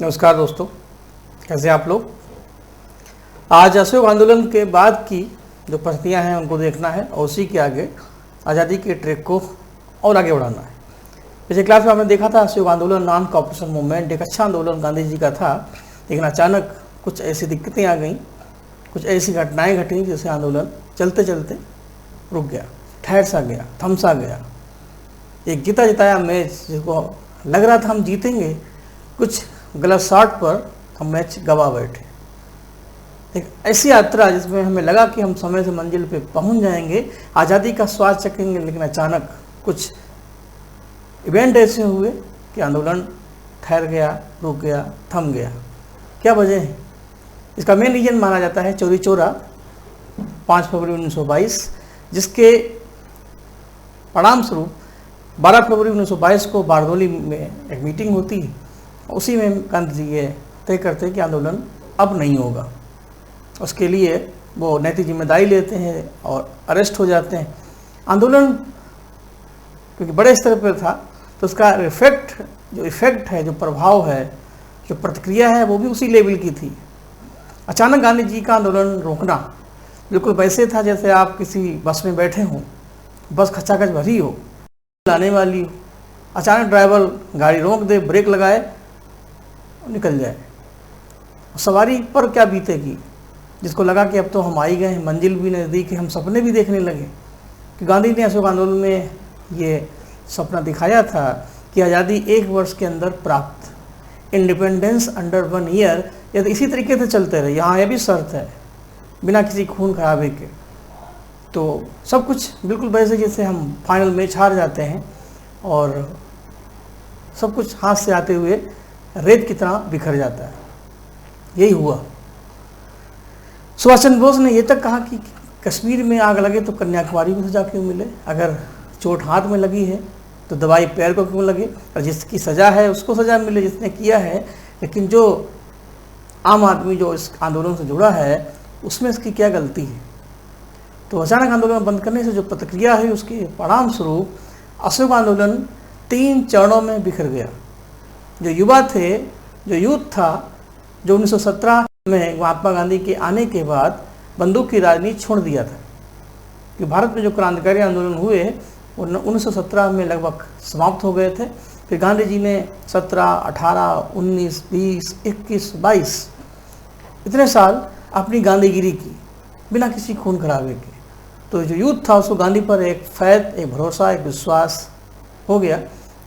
नमस्कार दोस्तों, कैसे आप लोग। आज अशोक आंदोलन के बाद की जो परिस्थितियाँ हैं उनको देखना है और उसी के आगे आज़ादी के ट्रैक को और आगे बढ़ाना है। पिछले क्लास में हमने देखा था अशोक आंदोलन नॉन कॉपरेशन मूवमेंट एक अच्छा आंदोलन गांधी जी का था, लेकिन अचानक कुछ ऐसी दिक्कतें आ गईं, कुछ ऐसी घटनाएँ घटी जिससे आंदोलन चलते चलते रुक गया, ठहर सा गया, थम सा गया। एक जीता जिताया मैच जिसको लग रहा था हम जीतेंगे, कुछ गलत शॉट पर हम मैच गवा बैठे। एक ऐसी यात्रा जिसमें हमें लगा कि हम समय से मंजिल पे पहुंच जाएंगे, आज़ादी का स्वाद चखेंगे, लेकिन अचानक कुछ इवेंट ऐसे हुए कि आंदोलन ठहर गया, रुक गया, थम गया। क्या वजह है? इसका मेन रीजन माना जाता है चौरी चौरा 5 फरवरी 1922, जिसके परिणाम स्वरूप 12 फरवरी 1922 को बारदोली में एक मीटिंग होती है। उसी में गांधी जी ये तय करते हैं कि आंदोलन अब नहीं होगा। उसके लिए वो नैतिक जिम्मेदारी लेते हैं और अरेस्ट हो जाते हैं। आंदोलन क्योंकि बड़े स्तर पर था तो उसका इफेक्ट है, जो प्रभाव है, जो प्रतिक्रिया है, वो भी उसी लेवल की थी। अचानक गांधी जी का आंदोलन रोकना बिल्कुल वैसे था जैसे आप किसी बस में बैठे हों, बस खचाखच भरी हो, लाने वाली हो, अचानक ड्राइवर गाड़ी रोक दे, ब्रेक लगाए, निकल जाए। सवारी पर क्या बीतेगी, जिसको लगा कि अब तो हम आ ही गए हैं, मंजिल भी नज़दीक है, हम सपने भी देखने लगे। कि गांधी ने अशोक आंदोलन में ये सपना दिखाया था कि आज़ादी 1 वर्ष के अंदर प्राप्त, इंडिपेंडेंस अंडर 1 ईयर। यदि इसी तरीके से चलते रहे, यहाँ यह भी शर्त है, बिना किसी खून खराबे के, तो सब कुछ बिल्कुल वैसे जैसे हम फाइनल मैच हार जाते हैं और सब कुछ हाथ से आते हुए रेत की तरह बिखर जाता है। यही हुआ। सुभाष चंद्र बोस ने ये तक कहा कि कश्मीर में आग लगे तो कन्याकुमारी को सजा क्यों मिले, अगर चोट हाथ में लगी है तो दवाई पैर को क्यों लगे, और जिसकी सज़ा है उसको सज़ा मिले जिसने किया है। लेकिन जो आम आदमी जो इस आंदोलन से जुड़ा है उसमें इसकी क्या गलती है। तो अचानक आंदोलन बंद करने से जो प्रतिक्रिया है उसके परिणाम स्वरूप अशोक आंदोलन 3 चरणों में बिखर गया। जो युवा थे, जो यूथ था, जो 1917 में महात्मा गांधी के आने के बाद बंदूक की राजनीति छोड़ दिया था, कि भारत में जो क्रांतिकारी आंदोलन हुए वो 1917 में लगभग समाप्त हो गए थे। फिर गांधी जी ने 17, 18, 19, 20, 21, 22 इतने साल अपनी गांधीगिरी की बिना किसी खून खराबे के। तो जो यूथ था उसको गांधी पर एक फैद, एक भरोसा, एक विश्वास हो गया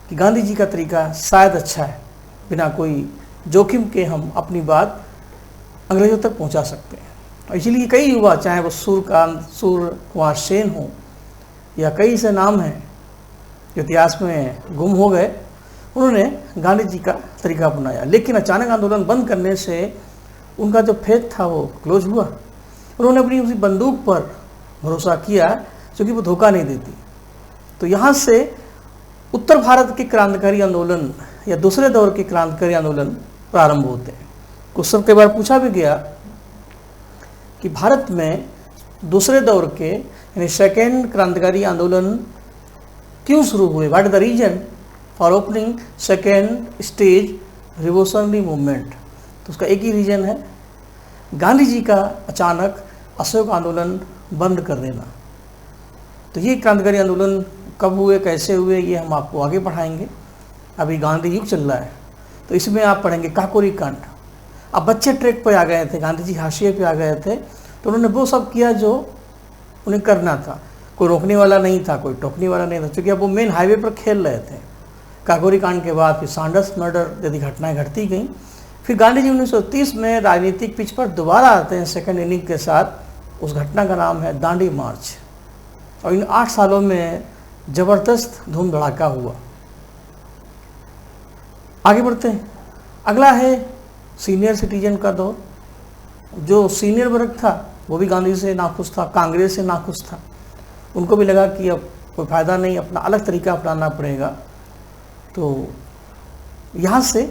कि गांधी जी का तरीका शायद अच्छा है, बिना कोई जोखिम के हम अपनी बात अंग्रेज़ों तक पहुंचा सकते हैं। और इसीलिए कई युवा, चाहे वो सूर्य कुमार सेन हो या कई से नाम हैं जो इतिहास में गुम हो गए, उन्होंने गांधी जी का तरीका अपनाया। लेकिन अचानक आंदोलन बंद करने से उनका जो फेथ था वो क्लोज हुआ। उन्होंने अपनी उसी बंदूक पर भरोसा किया क्योंकि वो धोखा नहीं देती। तो यहाँ से उत्तर भारत के क्रांतिकारी आंदोलन या दूसरे दौर के क्रांतिकारी आंदोलन प्रारंभ होते हैं। क्वेश्चन कई बार पूछा भी गया कि भारत में दूसरे दौर के यानी सेकेंड क्रांतिकारी आंदोलन क्यों शुरू हुए, what is the reason for opening second stage revolutionary movement. तो उसका एक ही रीजन है, गांधी जी का अचानक अशोक आंदोलन बंद कर देना। तो ये क्रांतिकारी आंदोलन कब हुए, कैसे हुए, ये हम आपको आगे पढ़ाएंगे। अभी गांधी युग चल रहा है तो इसमें आप पढ़ेंगे काकोरी कांड। अब बच्चे ट्रैक पे आ गए थे, गांधी जी हाशिए पे आ गए थे, तो उन्होंने वो सब किया जो उन्हें करना था। कोई रोकने वाला नहीं था, कोई टोकने वाला नहीं था, क्योंकि अब वो मेन हाईवे पर खेल रहे थे। काकोरी कांड के बाद फिर सांडर्स मर्डर जैसी घटनाएँ घटती गईं। फिर गांधी जी 1930 में राजनीतिक पिच पर दोबारा आते हैं सेकेंड इनिंग के साथ। उस घटना का नाम है दांडी मार्च। और इन 8 सालों में ज़बरदस्त धूम धड़ाका हुआ। आगे बढ़ते हैं। अगला है सीनियर सिटीजन का दौर। जो सीनियर वर्ग था वो भी गांधी से नाखुश था, कांग्रेस से नाखुश था। उनको भी लगा कि अब कोई फ़ायदा नहीं, अपना अलग तरीका अपनाना पड़ेगा। तो यहाँ से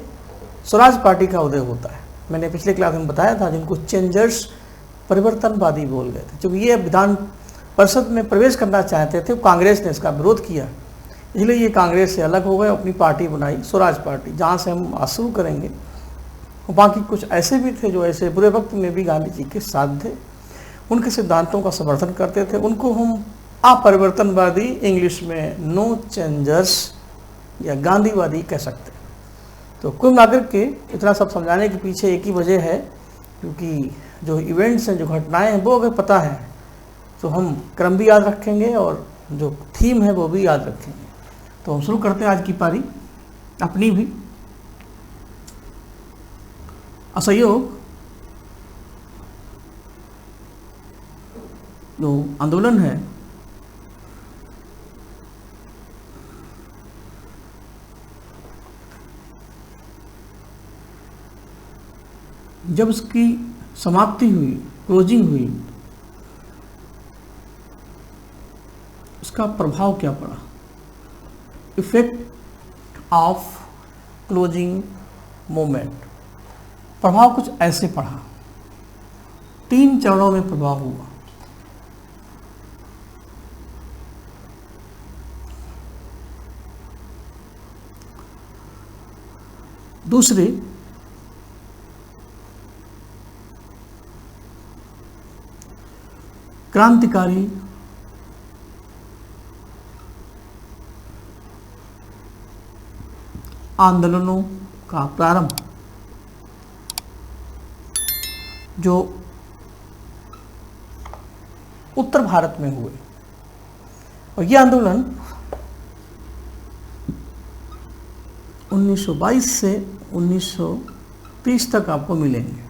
स्वराज पार्टी का उदय होता है। मैंने पिछले क्लास में बताया था, जिनको चेंजर्स, परिवर्तनवादी बोल गए थे। क्योंकि ये विधान परिषद में प्रवेश करना चाहते थे, कांग्रेस ने इसका विरोध किया, इसलिए ये कांग्रेस से अलग हो गए, अपनी पार्टी बनाई स्वराज पार्टी, जहाँ से हम आज शुरू करेंगे। और बाकी कुछ ऐसे भी थे जो ऐसे बुरे वक्त में भी गांधी जी के साथ थे, उनके सिद्धांतों का समर्थन करते थे। उनको हम अपरिवर्तनवादी, इंग्लिश में नो चेंजर्स या गांधीवादी कह सकते हैं। तो कुल मिलाकर के इतना सब समझाने के पीछे एक ही वजह है, क्योंकि जो इवेंट्स हैं, जो घटनाएं हैं, वो अगर पता है तो हम क्रम भी याद रखेंगे और जो थीम है वो भी याद रखेंगे। तो हम शुरू करते हैं आज की पारी अपनी भी। असहयोग जो आंदोलन है जब उसकी समाप्ति हुई, क्लोजिंग हुई, उसका प्रभाव क्या पड़ा? इफेक्ट ऑफ क्लोजिंग मूवमेंट, प्रभाव कुछ ऐसे पड़ा। 3 चरणों में प्रभाव हुआ। दूसरे, क्रांतिकारी आंदोलनों का प्रारंभ जो उत्तर भारत में हुए, और ये आंदोलन 1922 से 1930 तक आपको मिलेंगे।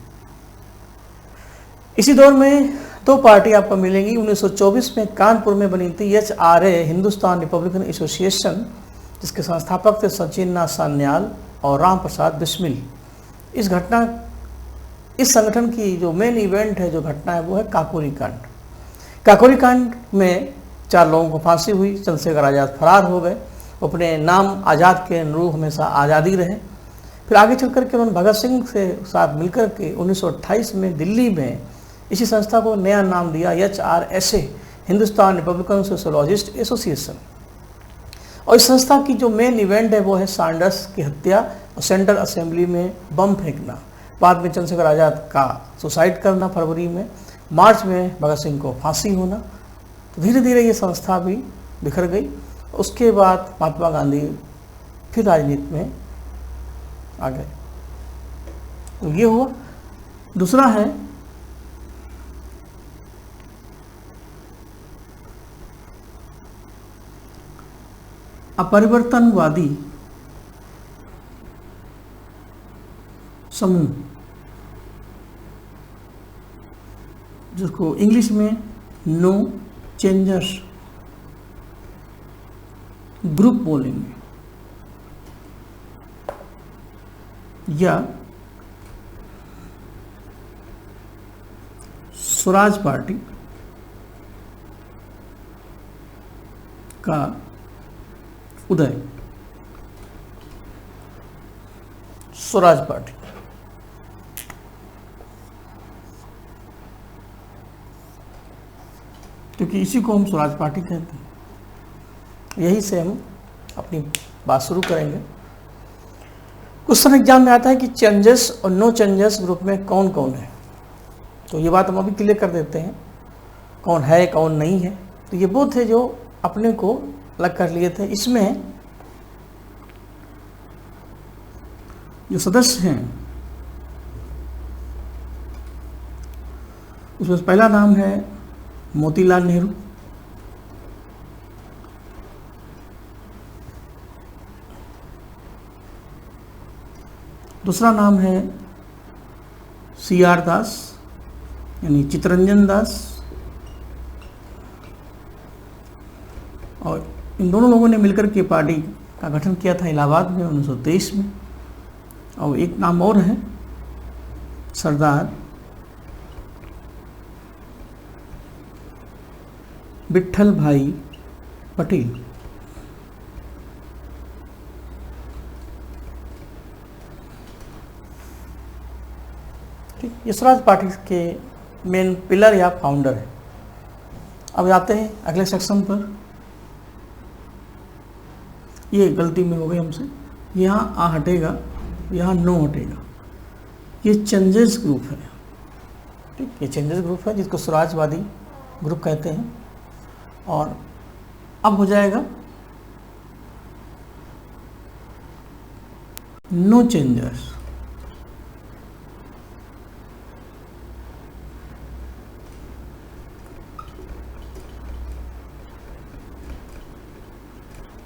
इसी दौर में 2 पार्टी आपको मिलेंगी। 1924 में कानपुर में बनी थी HRA, हिंदुस्तान रिपब्लिकन एसोसिएशन, जिसके संस्थापक थे सचिन नाथ सान्याल और राम प्रसाद बिस्मिल। इस संगठन की जो मेन इवेंट है, जो घटना है, वो है काकोरी कांड। काकोरी कांड में 4 लोगों को फांसी हुई, चंद्रशेखर आज़ाद फरार हो गए, अपने नाम आज़ाद के अनुरूप हमेशा आज़ादी रहे। फिर आगे चल कर के उन्होंने भगत सिंह से साथ मिलकर के 1928 में दिल्ली में इसी संस्था को नया नाम दिया HRSA, Hindustan Republican sociologist association. और इस संस्था की जो मेन इवेंट है वो है सैंडर्स की हत्या और सेंट्रल असेंबली में बम फेंकना, बाद में चंद्रशेखर आज़ाद का सुसाइड करना फरवरी में, मार्च में भगत सिंह को फांसी होना। तो धीरे धीरे ये संस्था भी बिखर गई। उसके बाद महात्मा गांधी फिर राजनीति में आ गए। तो ये हुआ। दूसरा है अपरिवर्तनवादी समूह, जिसको इंग्लिश में नो चेंजर्स ग्रुप बोलेंगे, या स्वराज पार्टी का उदय। स्वराज पार्टी क्योंकि इसी को हम स्वराज पार्टी कहते हैं। यही से हम अपनी बात शुरू करेंगे। क्वेश्चन एग्जाम में आता है कि चेंजेस और नो चेंजेस ग्रुप में कौन कौन है। तो ये बात हम अभी क्लियर कर देते हैं, कौन है कौन नहीं है। तो ये वो थे जो अपने को अलग कर लिए थे। इसमें जो सदस्य हैं उसमें पहला नाम है मोतीलाल नेहरू, दूसरा नाम है CR दास यानी चित्तरंजन दास, और इन दोनों लोगों ने मिलकर के पार्टी का गठन किया था इलाहाबाद में 1923 में। और एक नाम और है सरदार विट्ठल भाई पटेल। ठीक, ये स्वराज पार्टी के मेन पिलर या फाउंडर है। अब आते हैं अगले सेक्शन पर। ये गलती में हो गई हमसे, यहाँ आ हटेगा, यहाँ नो हटेगा। ये चेंजेस ग्रुप है, ठीक, ये चेंजेस ग्रुप है जिसको स्वराजवादी ग्रुप कहते हैं। और अब हो जाएगा नो चेंजर्स।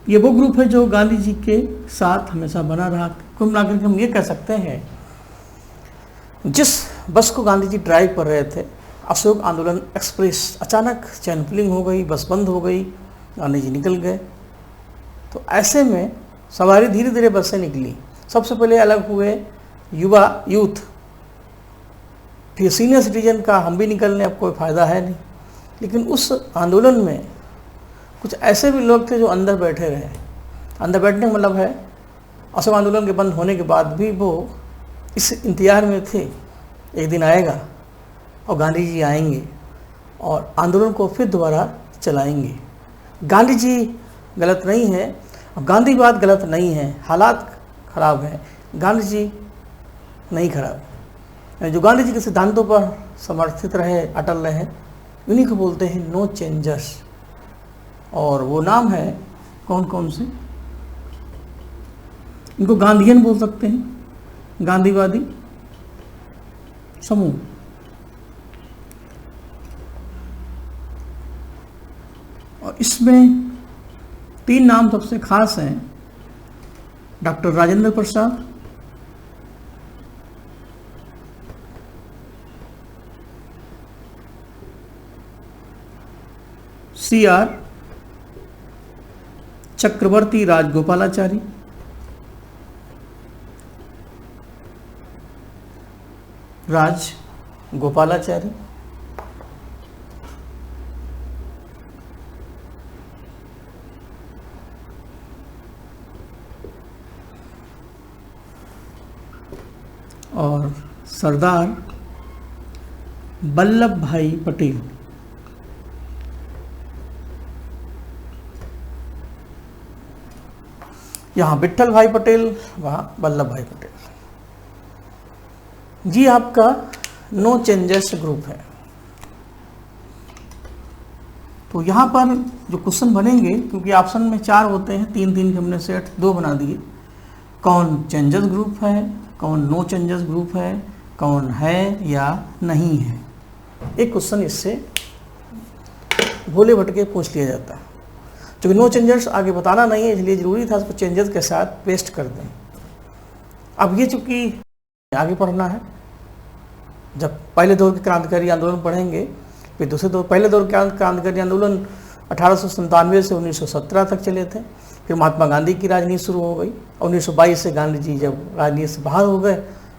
ये वो ग्रुप है जो गांधी जी के साथ हमेशा बना रहा। कुल मिलाकर के हम ये कह सकते हैं, जिस बस को गांधी जी ड्राइव कर रहे थे, अशोक आंदोलन एक्सप्रेस, अचानक चैन पुलिंग हो गई, बस बंद हो गई, गांधी जी निकल गए। तो ऐसे में सवारी धीरे धीरे बस से निकली। सबसे पहले अलग हुए यूथ, फिर सीनियर सिटीजन का हम भी निकलने, अब कोई फ़ायदा है नहीं। लेकिन उस आंदोलन में कुछ ऐसे भी लोग थे जो अंदर बैठे रहे। अंदर बैठने का मतलब है अशोक आंदोलन के बंद होने के बाद भी वो इस इंतजार में थे, एक दिन आएगा और गांधी जी आएंगे और आंदोलन को फिर दोबारा चलाएंगे। गांधी जी गलत नहीं है, गांधीवाद गलत नहीं है, हालात खराब हैं, गांधी जी नहीं खराब। जो गांधी जी के सिद्धांतों पर समर्थित रहे, अटल रहे, उन्हीं को बोलते हैं नो चेंजर्स। और वो नाम है कौन कौन से, इनको गांधीयन बोल सकते हैं, गांधीवादी समूह। और इसमें 3 नाम सबसे खास हैं, डॉक्टर राजेंद्र प्रसाद, CR चक्रवर्ती राजगोपालाचारी, राजगोपालाचारी, और सरदार वल्लभ भाई पटेल। यहाँ विट्ठल भाई पटेल, वहाँ वल्लभ भाई पटेल। जी आपका नो चेंजर्स ग्रुप है। तो यहाँ पर जो क्वेश्चन बनेंगे, क्योंकि ऑप्शन में 4 होते हैं, 3 के हमने सेट 2 बना दिए। कौन चेंजर्स ग्रुप है, कौन नो चेंजर्स ग्रुप है, कौन है या नहीं है। एक क्वेश्चन इससे भोले भटके पूछ लिया जाता है। क्योंकि नो चेंजर्स आगे बताना नहीं है, इसलिए ज़रूरी था उसको चेंजर्स के साथ पेस्ट कर दें। अब ये चूँकि आगे पढ़ना है, जब पहले दौर के क्रांतिकारी आंदोलन पढ़ेंगे, फिर दूसरे दौर, पहले दौर के क्रांतिकारी आंदोलन 1897 से 1917 तक चले थे। फिर महात्मा गांधी की राजनीति शुरू हो गई। 1922 से गांधी जी जब राजनीति से बाहर हो गए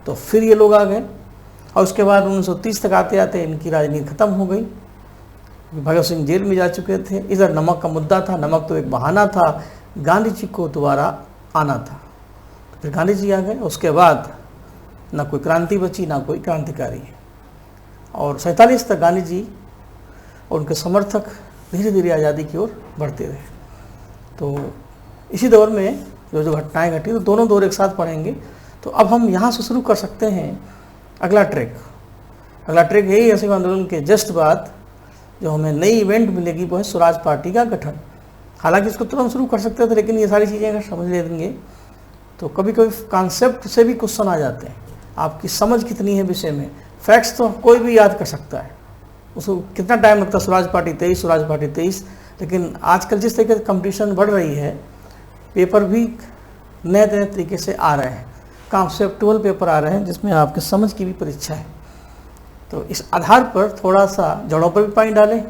तो फिर ये लोग आ गए, और उसके बाद 1930 तक आते आते इनकी राजनीति खत्म हो गई। भगत सिंह जेल में जा चुके थे। इधर नमक का मुद्दा था, नमक तो एक बहाना था, गांधी जी को दोबारा आना था। तो फिर गांधी जी आ गए, उसके बाद ना कोई क्रांति बची, ना कोई क्रांतिकारी। और 47 तक गांधी जी और उनके समर्थक धीरे धीरे आज़ादी की ओर बढ़ते रहे। तो इसी दौर में जो घटनाएं घटी, तो दोनों दौर एक साथ पढ़ेंगे। तो अब हम यहाँ से शुरू कर सकते हैं अगला ट्रैक। अगला ट्रैक यही अशोक आंदोलन के जस्ट बाद जो हमें नई इवेंट मिलेगी, वो है स्वराज पार्टी का गठन। हालांकि इसको तुरंत शुरू कर सकते थे, लेकिन ये सारी चीज़ें अगर समझ लेंगे तो कभी कभी कॉन्सेप्ट से भी क्वेश्चन आ जाते हैं। आपकी समझ कितनी है विषय में, फैक्ट्स तो कोई भी याद कर सकता है, उसको कितना टाइम लगता है, स्वराज पार्टी 23, स्वराज पार्टी 23। लेकिन आजकल जिस तरीके से कंपटीशन बढ़ रही है, पेपर भी नए नए तरीके से आ रहे हैं, कॉन्सेप्टुअल पेपर आ रहे हैं, जिसमें आपके समझ की भी परीक्षा है। तो इस आधार पर थोड़ा सा जड़ों पर भी पानी डालें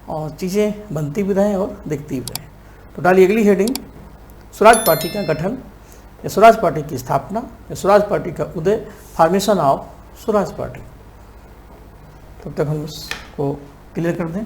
और चीज़ें बनती भी रहें और दिखती भी रहें। तो डालिए अगली हेडिंग, स्वराज पार्टी का गठन या स्वराज पार्टी की स्थापना या स्वराज पार्टी का उदय, फॉर्मेशन ऑफ स्वराज पार्टी। तब तक हम इसको क्लियर कर दें।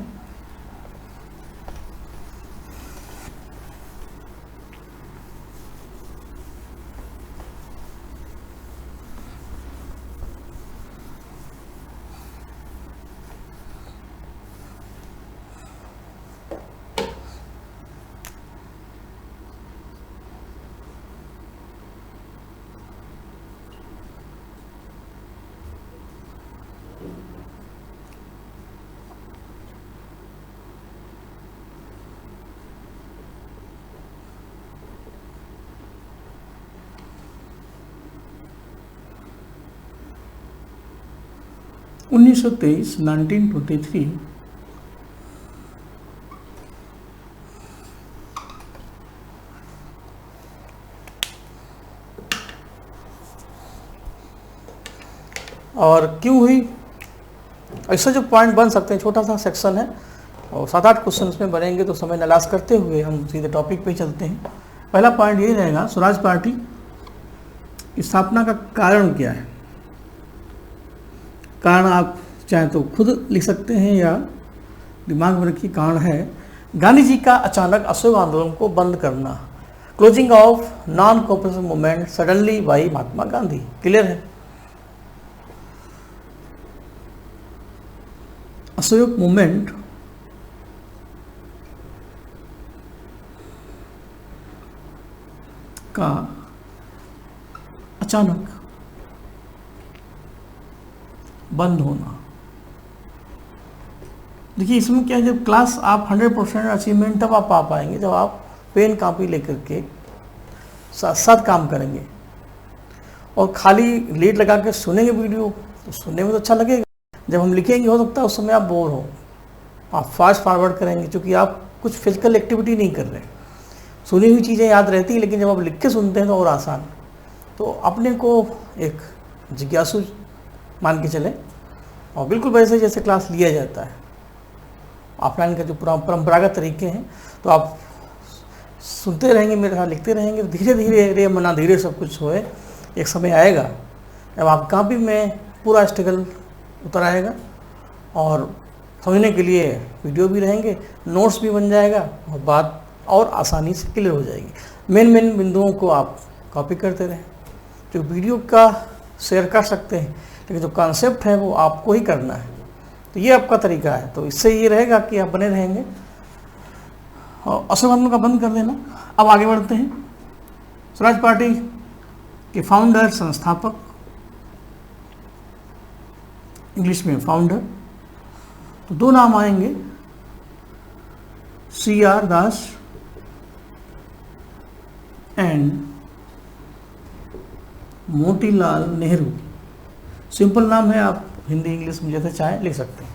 1923 1923 और क्यों हुई, ऐसा जो पॉइंट बन सकते हैं, छोटा सा सेक्शन है और 7-8 क्वेश्चन इसमें बनेंगे, तो समय नालाश करते हुए हम सीधे टॉपिक पे चलते हैं। पहला पॉइंट ये रहेगा, स्वराज पार्टी की स्थापना का कारण क्या है। कारण आप चाहे तो खुद लिख सकते हैं या दिमाग में रखिए। कारण है गांधी जी का अचानक असहयोग आंदोलन को बंद करना, closing of non cooperation movement suddenly by Mahatma Gandhi. Clear है, असहयोग मूवमेंट का अचानक बंद होना। देखिए इसमें क्या है, जब क्लास आप 100% अचीवमेंट तब आप पा पाएंगे जब आप पेन कॉपी लेकर के साथ साथ काम करेंगे। और खाली लीड लगा के सुनेंगे वीडियो तो सुनने में तो अच्छा लगेगा, जब हम लिखेंगे हो सकता है उस समय आप बोर हो, आप फास्ट फॉरवर्ड करेंगे क्योंकि आप कुछ फिजिकल एक्टिविटी नहीं कर रहे। सुनी हुई चीज़ें याद रहती हैं, लेकिन जब आप लिख के सुनते हैं तो और आसान। तो अपने को एक जिज्ञासु मान के चले और बिल्कुल वैसे जैसे क्लास लिया जाता है, ऑफलाइन का जो परंपरागत तरीके हैं, तो आप सुनते रहेंगे, मेरे साथ लिखते रहेंगे, धीरे धीरे रे मना धीरे सब कुछ होए। एक समय आएगा जब आप कॉपी में पूरा स्ट्रगल उतर आएगा और समझने के लिए वीडियो भी रहेंगे, नोट्स भी बन जाएगा और बात और आसानी से क्लियर हो जाएगी। मेन बिंदुओं को आप कॉपी करते रहें। जो वीडियो का शेयर कर सकते हैं, लेकिन जो कॉन्सेप्ट है वो आपको ही करना है। तो ये आपका तरीका है, तो इससे ये रहेगा कि आप बने रहेंगे। और असहयोग आंदोलन का बंद कर देना। अब आगे बढ़ते हैं। स्वराज पार्टी के फाउंडर, संस्थापक, इंग्लिश में फाउंडर, तो 2 नाम आएंगे, CR Das and Motilal Nehru. Simple नाम है, आप हिंदी इंग्लिश में जैसे चाहे लिख सकते हैं।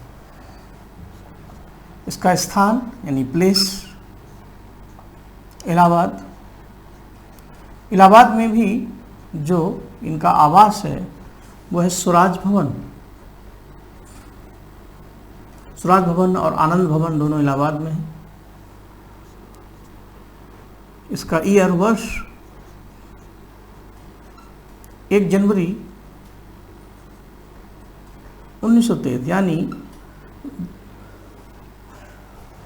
इसका स्थान यानी प्लेस इलाहाबाद। इलाहाबाद में भी जो इनका आवास है वो है स्वराज भवन। स्वराज भवन और आनंद भवन दोनों इलाहाबाद में है। इसका ईयर वर्ष 1 जनवरी 1923, यानी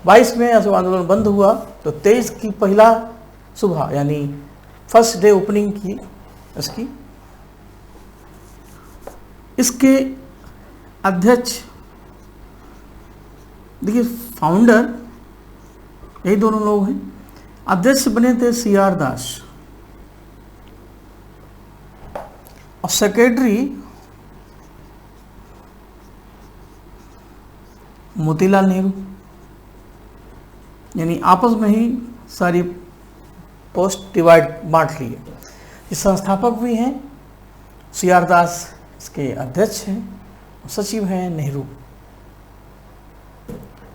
22 में असहयोग आंदोलन बंद हुआ तो 23 की पहला सुबह यानी फर्स्ट डे ओपनिंग की इसकी। इसके अध्यक्ष, देखिए फाउंडर यही दोनों लोग हैं, अध्यक्ष बने थे CR दास और सेक्रेटरी मोतीलाल नेहरू। यानी आपस में ही सारी पोस्ट बांट ली है। ये संस्थापक भी हैं, CR दास इसके अध्यक्ष हैं, सचिव हैं नेहरू।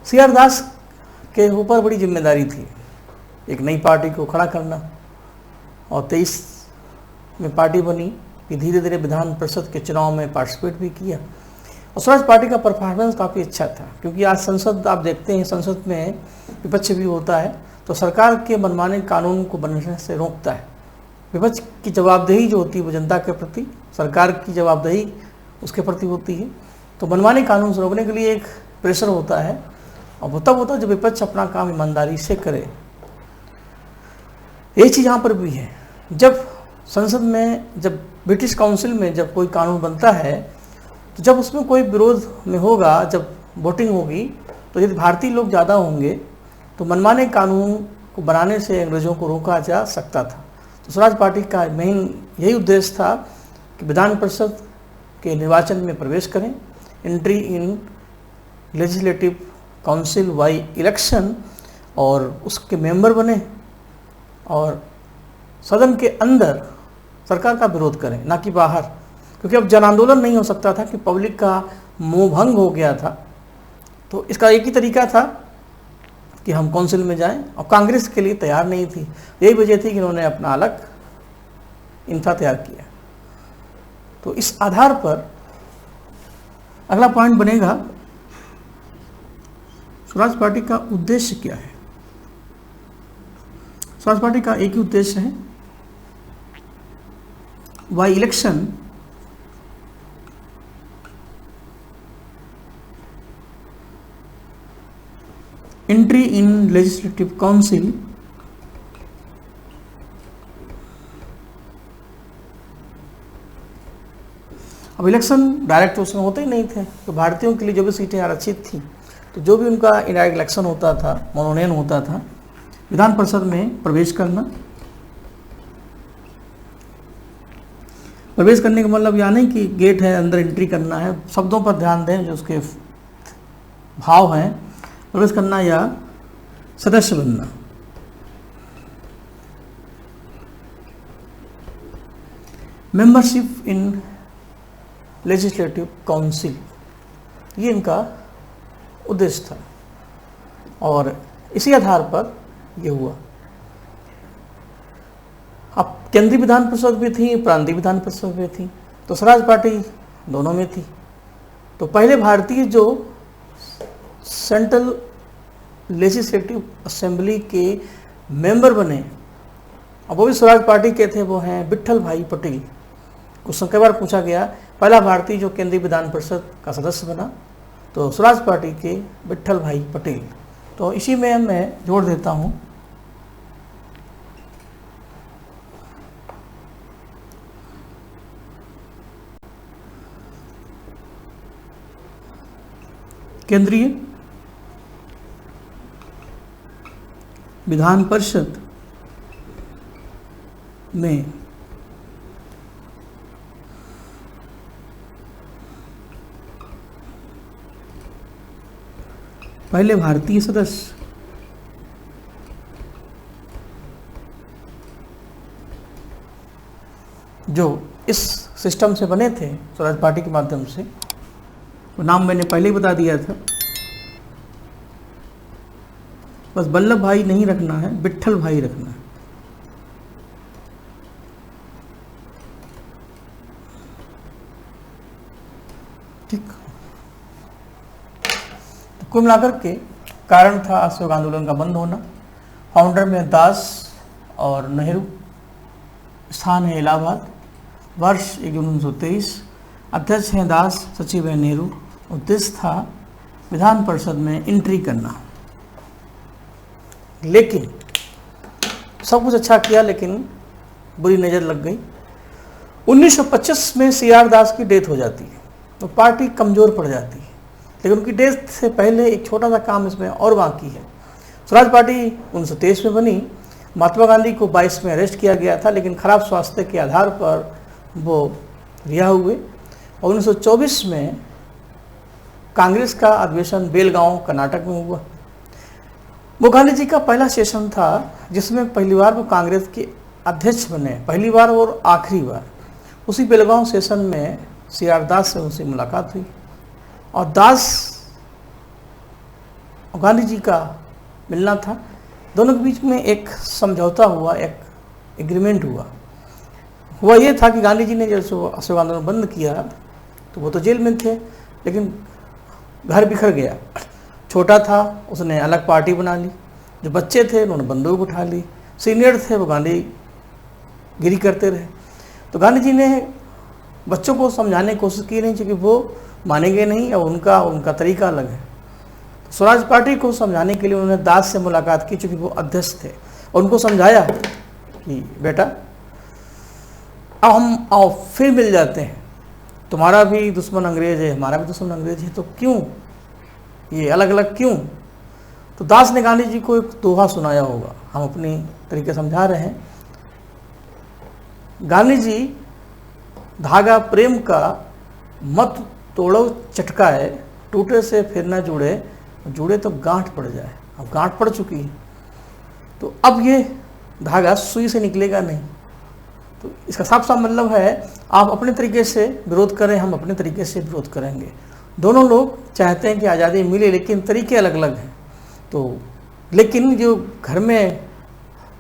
CR दास के ऊपर बड़ी जिम्मेदारी थी एक नई पार्टी को खड़ा करना, और 23 में पार्टी बनी कि धीरे धीरे विधान परिषद के चुनाव में पार्टिसिपेट भी किया। और स्वराज पार्टी का परफॉर्मेंस काफ़ी अच्छा था, क्योंकि आज संसद आप देखते हैं, संसद में विपक्ष भी होता है तो सरकार के मनमाने कानून को बनने से रोकता है। विपक्ष की जवाबदेही जो होती है वो जनता के प्रति, सरकार की जवाबदेही उसके प्रति होती है। तो मनमाने कानून से रोकने के लिए एक प्रेशर होता है, और वो तब होता है जब विपक्ष अपना काम ईमानदारी से करे। ये चीज़ यहाँ पर भी है। जब संसद में, जब ब्रिटिश काउंसिल में जब कोई कानून बनता है, तो जब उसमें कोई विरोध में होगा, जब वोटिंग होगी, तो यदि भारतीय लोग ज़्यादा होंगे तो मनमाने कानून को बनाने से अंग्रेज़ों को रोका जा सकता था। तो स्वराज पार्टी का मेन यही उद्देश्य था कि विधान परिषद के निर्वाचन में प्रवेश करें, entry in legislative council by election, और उसके मेंबर बने और सदन के अंदर सरकार का विरोध करें, ना कि बाहर। क्योंकि अब जन आंदोलन नहीं हो सकता था कि पब्लिक का मोहभंग हो गया था। तो इसका एक ही तरीका था कि हम काउंसिल में जाएं, और कांग्रेस के लिए तैयार नहीं थी। यही वजह थी कि इन्होंने अपना अलग इंफ्रा तैयार किया। तो इस आधार पर अगला पॉइंट बनेगा, स्वराज पार्टी का उद्देश्य क्या है। स्वराज पार्टी का एक ही उद्देश्य है, by election entry in legislative council अब इलेक्शन डायरेक्ट तो उसमें होते ही नहीं थे, तो भारतीयों के लिए जो भी सीटें आरक्षित थी, तो जो भी उनका इनडायरेक्ट इलेक्शन होता था, मनोनयन होता था, विधान परिषद में प्रवेश करना। प्रवेश करने का मतलब यह नहीं कि गेट है अंदर एंट्री करना है, शब्दों पर ध्यान दें जो उसके भाव हैं। प्रवेश करना या सदस्य बनना। मेंबरशिप इन लेजिस्लेटिव काउंसिल, ये इनका उद्देश्य था, और इसी आधार पर यह हुआ। अब केंद्रीय विधान परिषद भी थी, प्रांतीय विधान परिषद भी थी, तो स्वराज पार्टी दोनों में थी। तो पहले भारतीय जो सेंट्रल लेजिस्लेटिव असेंबली के मेंबर बने, अब वो भी स्वराज पार्टी के थे, वो हैं विट्ठल भाई पटेल। क्वेश्चन कई बार पूछा गया, पहला भारतीय जो केंद्रीय विधान परिषद का सदस्य बना, तो स्वराज पार्टी के विट्ठल भाई पटेल। तो इसी में मैं जोड़ देता हूँ केंद्रीय विधान परिषद में पहले भारतीय सदस्य जो इस सिस्टम से बने थे स्वराज पार्टी के माध्यम से, वो नाम मैंने पहले ही बता दिया था, बस वल्लभ भाई नहीं रखना है, विट्ठल भाई रखना है। ठीक। तो कुल मिलाकर के कारण था असहयोग आंदोलन का बंद होना। फाउंडर में दास और नेहरू, स्थान है इलाहाबाद, वर्ष 1 जून 1923, अध्यक्ष हैं दास, सचिव है नेहरू। उद्देश्य था विधान परिषद में एंट्री करना। लेकिन सब कुछ अच्छा किया, लेकिन बुरी नज़र लग गई। 1925 में CR दास की डेथ हो जाती है, तो पार्टी कमज़ोर पड़ जाती है। लेकिन उनकी डेथ से पहले एक छोटा सा काम इसमें और बाकी है। स्वराज पार्टी 1923 में बनी। महात्मा गांधी को 22 में अरेस्ट किया गया था, लेकिन खराब स्वास्थ्य के आधार पर वो रिहा हुए। और 1924 में कांग्रेस का अधिवेशन बेलगांव कर्नाटक में हुआ। वो गांधी जी का पहला सेशन था जिसमें पहली बार वो कांग्रेस के अध्यक्ष बने, पहली बार और आखिरी बार। उसी बेलगांव सेशन में CR दास से उनसे मुलाकात हुई, और दास और गांधी जी का मिलना था। दोनों के बीच में एक समझौता हुआ, एक एग्रीमेंट हुआ ये था कि गांधी जी ने जब असहयोग आंदोलन बंद किया तो वो तो जेल में थे, लेकिन घर बिखर गया। छोटा था, उसने अलग पार्टी बना ली। जो बच्चे थे उन्होंने बंदूक उठा ली। सीनियर थे वो गांधी गिरी करते रहे। तो गांधी जी ने बच्चों को समझाने की कोशिश की नहीं, क्योंकि वो मानेंगे नहीं और उनका तरीका अलग है। तो स्वराज पार्टी को समझाने के लिए उन्होंने दास से मुलाकात की, चूँकि वो अध्यक्ष थे, और उनको समझाया कि बेटा अब हम आओ फिर मिल जाते हैं, तुम्हारा भी दुश्मन अंग्रेज है, हमारा भी दुश्मन अंग्रेज है, तो क्यों ये अलग अलग क्यों। तो दास ने गांधी जी को एक दोहा सुनाया होगा, हम अपनी तरीके समझा रहे हैं। गांधी जी धागा प्रेम का मत तोड़ो चटकाए, टूटे से फिर न जुड़े, जुड़े तो गांठ पड़ जाए। अब गांठ पड़ चुकी है, तो अब ये धागा सुई से निकलेगा नहीं। तो इसका साफ साफ मतलब है, आप अपने तरीके से विरोध करें, हम अपने तरीके से विरोध करेंगे। दोनों लोग चाहते हैं कि आज़ादी मिले, लेकिन तरीके अलग अलग हैं। तो लेकिन जो घर में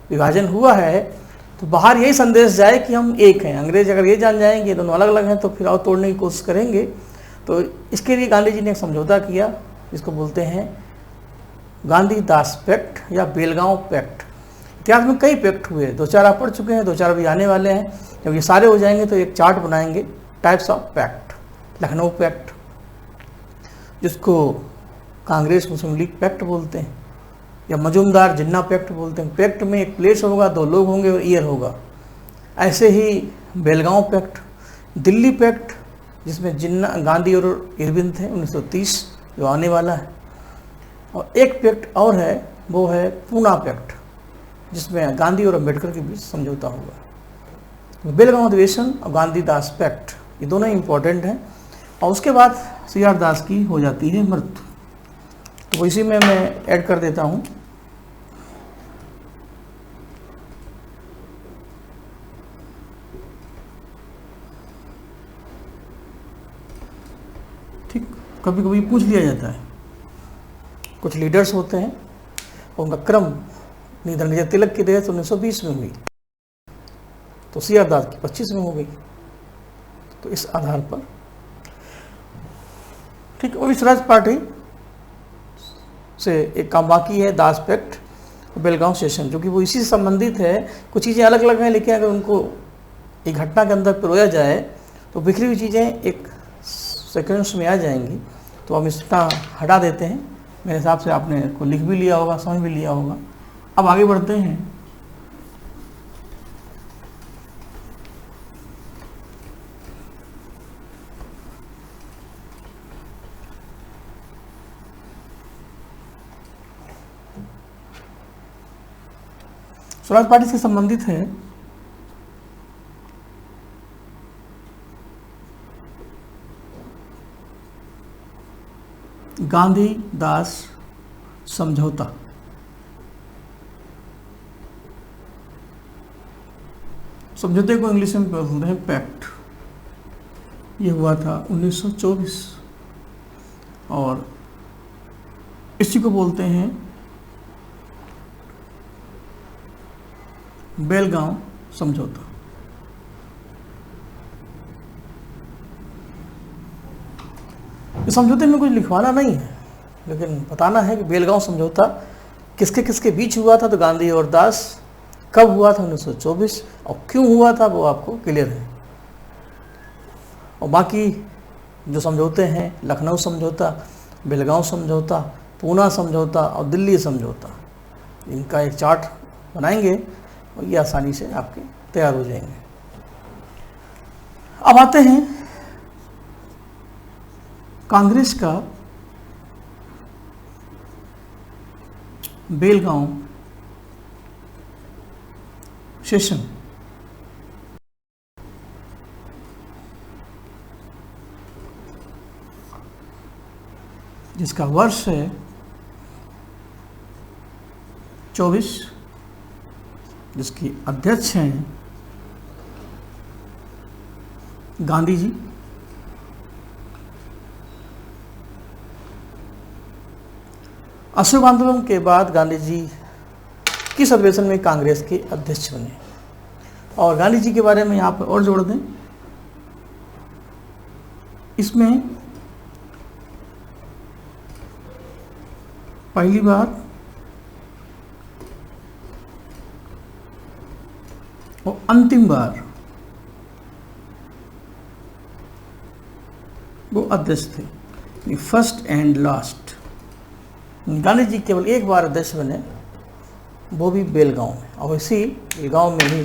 विभाजन हुआ है तो बाहर यही संदेश जाए कि हम एक हैं। अंग्रेज अगर ये जान जाएंगे दोनों अलग अलग हैं तो फिर और तोड़ने की कोशिश करेंगे। तो इसके लिए गांधी जी ने एक समझौता किया, जिसको बोलते हैं गांधी-दास पैक्ट या बेलगांव पैक्ट। इतिहास में कई पैक्ट हुए, 2-4 आप पढ़ चुके हैं, 2-4 अभी आने वाले हैं। जब ये सारे हो जाएंगे तो एक चार्ट बनाएंगे, types of pact. Lucknow pact, जिसको कांग्रेस मुस्लिम लीग पैक्ट बोलते हैं, या मजूमदार जिन्ना पैक्ट बोलते हैं। पैक्ट में एक प्लेस होगा, 2 लोग होंगे और ईयर होगा। ऐसे ही बेलगांव पैक्ट, दिल्ली पैक्ट, जिसमें जिन्ना, गांधी और इरविन थे, 1930 जो आने वाला है। और एक पैक्ट और है, वो है पूना पैक्ट, जिसमें गांधी और अम्बेडकर के बीच समझौता हुआ। तो बेलगांव अधिवेशन और गांधी-दास पैक्ट ये दोनों इंपॉर्टेंट हैं। और उसके बाद CR दास की हो जाती है मृत्यु। तो इसी में मैं ऐड कर देता हूँ ठीक। कभी कभी पूछ लिया जाता है, कुछ लीडर्स होते हैं उनका क्रम निधन तिलक की डेथ 1920 में हुई, तो CR दास की 25 में हो गई। तो इस आधार पर ठीक। और स्वराज पार्टी से एक काम बाकी है, दास पैक्ट, बेलगांव सेशन, जो कि वो इसी से संबंधित है। कुछ चीज़ें अलग अलग हैं, लेकिन अगर उनको एक घटना के अंदर पिरोया जाए तो बिखरी हुई चीज़ें एक सेकेंड्स में आ जाएंगी। तो हम इसका हटा देते हैं। मेरे हिसाब से आपने को लिख भी लिया होगा, समझ भी लिया होगा। अब आगे बढ़ते हैं। स्वराज पार्टी से संबंधित है गांधी-दास समझौता। समझौते को इंग्लिश में बोलते हैं पैक्ट। ये हुआ था 1924 और इसी को बोलते हैं बेलगांव समझौता। इस समझौते में कुछ लिखवाना नहीं है, लेकिन बताना है कि बेलगांव समझौता किसके किसके बीच हुआ था। तो गांधी और दास कब हुआ था 1924, और क्यों हुआ था वो आपको क्लियर है। और बाकी जो समझौते हैं, लखनऊ समझौता, बेलगांव समझौता, पूना समझौता और दिल्ली समझौता, इनका एक चार्ट बनाएंगे और ये आसानी से आपके तैयार हो जाएंगे। अब आते हैं कांग्रेस का बेलगांव सेशन। जिसका वर्ष है 24, जिसकी अध्यक्ष हैं गांधी जी। अशोक आंदोलन के बाद गांधी जी किस अधिवेशन में कांग्रेस के अध्यक्ष बने। और गांधी जी के बारे में यहाँ पर और जोड़ दें, इसमें पहली बार और अंतिम बार वो अध्यक्ष थे, first and last. Gandhi ji केवल एक बार अध्यक्ष बने, वो भी बेलगांव में, और इसी बेलगांव में ही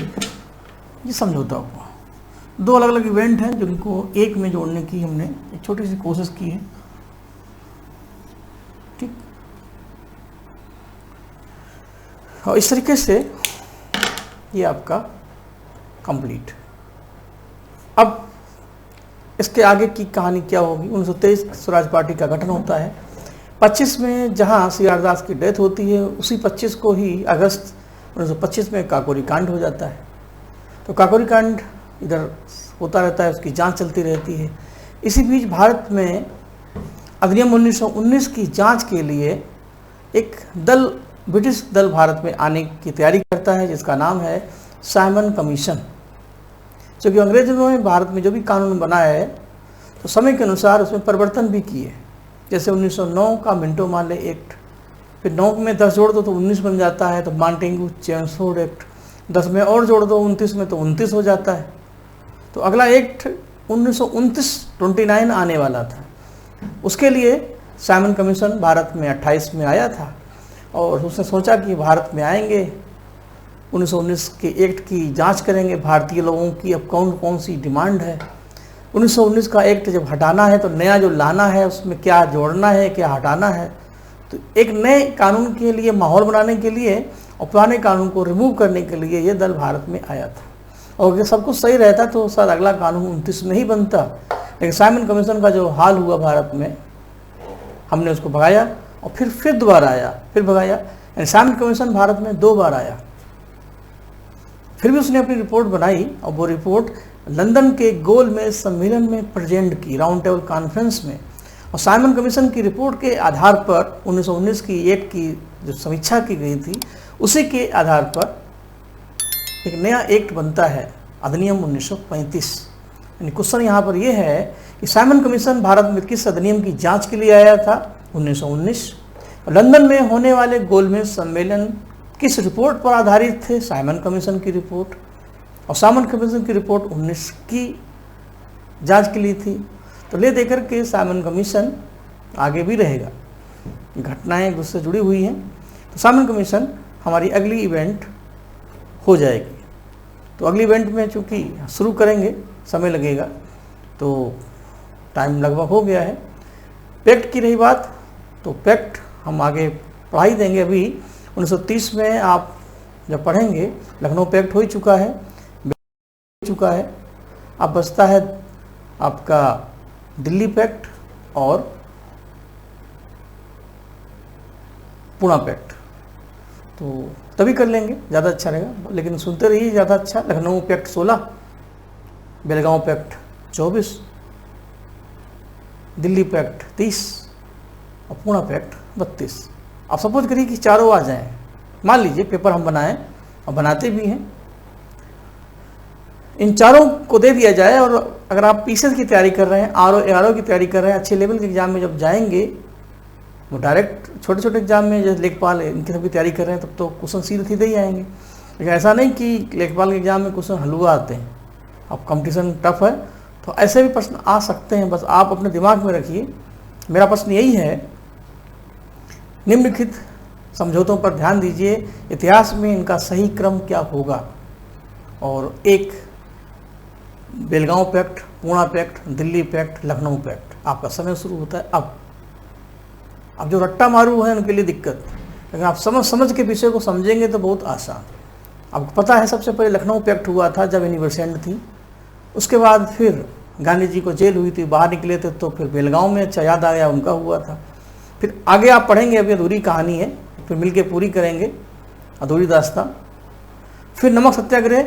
ये समझौता हुआ। 2 अलग अलग इवेंट हैं जिनको एक में जोड़ने की हमने एक छोटी सी कोशिश की है। ठीक। और इस तरीके से ये आपका कंप्लीट। अब इसके आगे की कहानी क्या होगी। 1923 स्वराज पार्टी का गठन होता है। 25 में जहां CR दास की डेथ होती है, उसी 25 को ही अगस्त 1925 में काकोरी कांड हो जाता है। तो काकोरी कांड इधर होता रहता है, उसकी जांच चलती रहती है। इसी बीच भारत में अधिनियम 1919 की जांच के लिए एक दल, ब्रिटिश दल भारत में आने की तैयारी करता है, जिसका नाम है साइमन कमीशन। क्योंकि अंग्रेजों ने भारत में जो भी कानून बनाया है तो समय के अनुसार उसमें परिवर्तन भी किए। जैसे 1909 का मिंटो मार्ले एक्ट, फिर 9 में 10 जोड़ दो तो 19 बन जाता है, तो मांटेगू चेम्सफोर्ड एक्ट, 10 में और जोड़ दो 29 में तो 29 हो जाता है। तो अगला एक्ट 1929 आने वाला था। उसके लिए साइमन कमीशन भारत में 28 में आया था और उसने सोचा कि भारत में आएंगे, 1919 के एक्ट की जांच करेंगे, भारतीय लोगों की अब कौन कौन सी डिमांड है। 1919 का एक्ट जब हटाना है तो नया जो लाना है उसमें क्या जोड़ना है, क्या हटाना है। तो एक नए कानून के लिए माहौल बनाने के लिए और पुराने कानून को रिमूव करने के लिए ये दल भारत में आया था। और अगर सब कुछ सही रहता तो शायद अगला कानून 29 में ही बनता, लेकिन साइमन कमीशन का जो हाल हुआ भारत में, हमने उसको भगाया और फिर दोबारा आया, फिर भगाया। यानी साइमन कमीशन भारत में 2 बार आया। फिर भी उसने अपनी रिपोर्ट बनाई और वो रिपोर्ट लंदन के गोलमेज सम्मेलन में प्रेजेंट की, राउंड टेबल कॉन्फ्रेंस में। और साइमन कमीशन की रिपोर्ट के आधार पर 1919 की एक्ट की जो समीक्षा की गई थी, उसी के आधार पर एक नया एक्ट बनता है, अधिनियम 1935। यानी क्वेश्चन यहाँ पर यह है कि साइमन कमीशन भारत में किस अधिनियम की जांच के लिए आया था, 1919। लंदन में होने वाले गोलमेज सम्मेलन किस रिपोर्ट पर आधारित थे, साइमन कमीशन की रिपोर्ट। और साइमन कमीशन की रिपोर्ट 19 की जांच के लिए थी। तो ले देकर के साइमन कमीशन आगे भी रहेगा, घटनाएं एक दूसरे से जुड़ी हुई हैं। तो साइमन कमीशन हमारी अगली इवेंट हो जाएगी। तो अगली इवेंट में चूँकि शुरू करेंगे, समय लगेगा, तो टाइम लगभग हो गया है। पैक्ट की रही बात, तो पैक्ट हम आगे पढ़ाई देंगे। अभी 1930 में आप जब पढ़ेंगे, लखनऊ पैक्ट हो ही चुका है, अब बचता है आपका दिल्ली पैक्ट और पुणे पैक्ट। तो तभी कर लेंगे, ज़्यादा अच्छा रहेगा। लेकिन सुनते रहिए, ज़्यादा अच्छा। Lucknow pact 16, Belgaum pact 24, Delhi pact 30 और पुणे पैक्ट 32। आप सपोज करिए कि चारों आ जाएं, मान लीजिए पेपर हम बनाएं और बनाते भी हैं, इन चारों को दे दिया जाए। और अगर आप पीसीएस की तैयारी कर रहे हैं, आरओ की तैयारी कर रहे हैं, अच्छे लेवल के एग्जाम में जब जाएंगे, वो डायरेक्ट छोटे छोटे एग्जाम में जैसे लेखपाल इनकी सबकी तैयारी कर रहे हैं, तब तो क्वेश्चन सीधे ही आएंगे। लेकिन ऐसा नहीं कि लेखपाल के एग्जाम में क्वेश्चन हलवा आते हैं। अब कंपटीशन टफ है, तो ऐसे भी प्रश्न आ सकते हैं, बस आप अपने दिमाग में रखिए। मेरा प्रश्न यही है, निम्नलिखित समझौतों पर ध्यान दीजिए, इतिहास में इनका सही क्रम क्या होगा। और एक Belgaum pact, Pune pact, Delhi pact, Lucknow pact, आपका समय शुरू होता है। अब जो रट्टा मारू है उनके लिए दिक्कत, लेकिन आप समझ के विषय को समझेंगे तो बहुत आसान। आपको पता है सबसे पहले लखनऊ पैक्ट हुआ था जब यूनिवर्सेंट थी, उसके बाद फिर गांधी जी को जेल हुई थी, बाहर निकले थे, तो फिर बेलगांव में, अच्छा याद आ गया, उनका हुआ था। फिर आगे आप पढ़ेंगे, अभी अधूरी कहानी है, फिर मिलके पूरी करेंगे अधूरी दास्तां। फिर नमक सत्याग्रह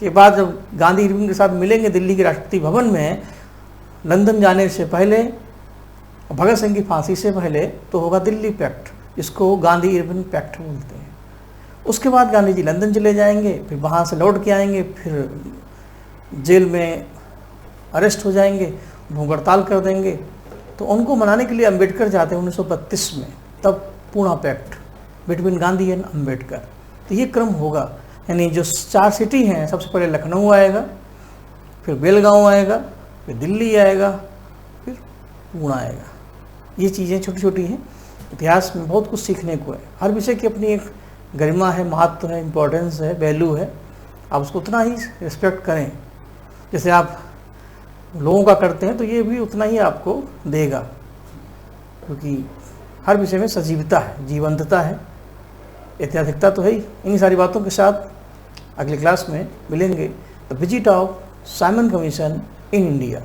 के बाद जब गांधी इरविन के साथ मिलेंगे दिल्ली के राष्ट्रपति भवन में, लंदन जाने से पहले, भगत सिंह की फांसी से पहले, तो होगा दिल्ली पैक्ट, जिसको गांधी इरविन पैक्ट बोलते हैं। उसके बाद गांधी जी लंदन चले जाएंगे, फिर वहाँ से लौट के आएंगे, फिर जेल में अरेस्ट हो जाएंगे, भूख हड़ताल कर देंगे। तो उनको मनाने के लिए अम्बेडकर जाते हैं 1932 में, तब Pune pact between Gandhi and Ambedkar. तो ये क्रम होगा, यानी जो 4 सिटी हैं, सबसे पहले लखनऊ आएगा, फिर बेलगांव आएगा, फिर दिल्ली आएगा, फिर पुणे आएगा। ये चीज़ें छोटी छोटी हैं, इतिहास में बहुत कुछ सीखने को है। हर विषय की अपनी एक गरिमा है, महत्व है, इम्पोर्टेंस है, वैल्यू है। आप उसको उतना ही रिस्पेक्ट करें जैसे आप लोगों का करते हैं, तो ये भी उतना ही आपको देगा, क्योंकि हर विषय में सजीवता है, जीवंतता है, ऐतिहासिकता तो है ही। इन्हीं सारी बातों के साथ अगली क्लास में मिलेंगे। The visit of Simon commission in India,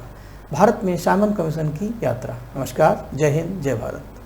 Bharat में साइमन कमीशन की यात्रा। नमस्कार, जय हिंद, जय भारत।